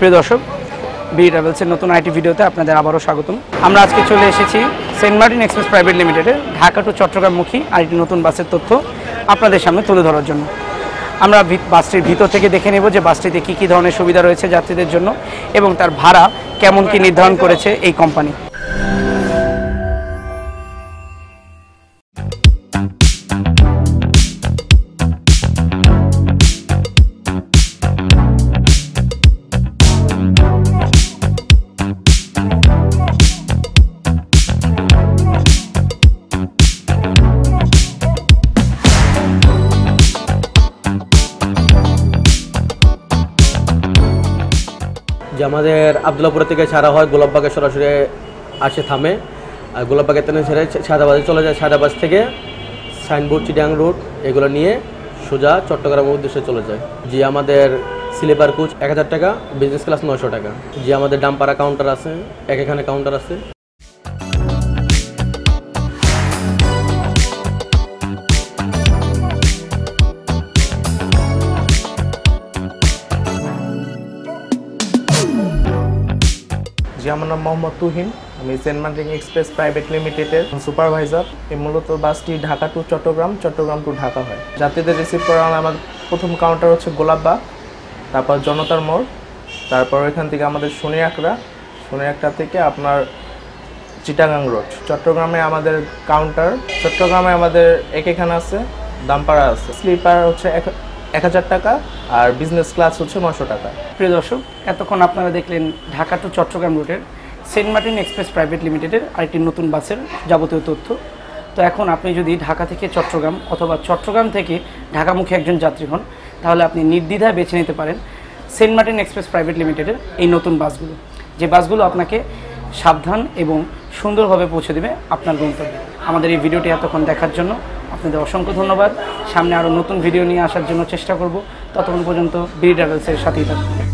প্রিয় দর্শক, বি ট্রাভেলসের নতুন আইটি ভিডিওতে আপনাদের আবারও স্বাগতম। আমরা আজকে চলে এসেছি সেন্ট মার্টিন এক্সপ্রেস প্রাইভেট লিমিটেডের ঢাকা টু চট্টগ্রামমুখী আরেকটি নতুন বাসের তথ্য আপনাদের সামনে তুলে ধরার জন্য। আমরা বাসটির ভিতর থেকে দেখে নেব যে বাসটিতে কী কী ধরনের সুবিধা রয়েছে যাত্রীদের জন্য এবং তার ভাড়া কেমন কী নির্ধারণ করেছে এই কোম্পানি। যে আমাদের আবদুল্লাপুর থেকে ছাড়া হয় গোলাপবাগে সরাসরি আসে থামে, আর গোলাপবাগের থেকে ছেড়ে সাদাবাদে চলে যায়। সাদাবাদ থেকে সাইনবোর্ড চিটাং রোড এগুলো নিয়ে সোজা চট্টগ্রামের উদ্দেশ্যে চলে যায়। যে আমাদের স্লিপার কোচ 1000 টাকা, বিজনেস ক্লাস 900 টাকা। যে আমাদের ডামপাড়া কাউন্টার আছে, এখানে কাউন্টার আছে। জি, আমার নাম মোহাম্মদ তুহিন। আমি সেন্ট মার্টিন এক্সপ্রেস প্রাইভেট লিমিটেডের সুপারভাইজার। এই মূলত বাসটি ঢাকা টু চট্টগ্রাম, চট্টগ্রাম টু ঢাকা হয়। যাত্রীদের রিসিভ করা আমার প্রথম কাউন্টার হচ্ছে গোলাপবাগ, তারপর জনতার মোড়, তারপর এখান থেকে আমাদের শনিয়াকড়া থেকে আপনার চিটাগাং রোড। চট্টগ্রামে আমাদের কাউন্টার, চট্টগ্রামে আমাদের এখানে আছে, দামপাড়া আছে। স্লিপার হচ্ছে 1000 টাকা আর বিজনেস ক্লাস হচ্ছে 900 টাকা। প্রিয় দর্শক, এতক্ষণ আপনারা দেখলেন ঢাকা টু চট্টগ্রাম রুটের সেন্ট মার্টিন এক্সপ্রেস প্রাইভেট লিমিটেডের আরেকটি নতুন বাসের যাবতীয় তথ্য। তো এখন আপনি যদি ঢাকা থেকে চট্টগ্রাম অথবা চট্টগ্রাম থেকে ঢাকামুখী একজন যাত্রী হন, তাহলে আপনি নির্দ্বিধায় বেছে নিতে পারেন সেন্ট মার্টিন এক্সপ্রেস প্রাইভেট লিমিটেডের এই নতুন বাসগুলো, যে বাসগুলো আপনাকে সাবধান এবং সুন্দরভাবে পৌঁছে দেবে আপনার গন্তব্যে। আমাদের এই ভিডিওটি এতক্ষণ দেখার জন্য আপনাদের অসংখ্য ধন্যবাদ। সামনে আরও নতুন ভিডিও নিয়ে আসার জন্য চেষ্টা করব। ততক্ষণ পর্যন্ত বি ট্রাভেলসের সাথেই থাকুন।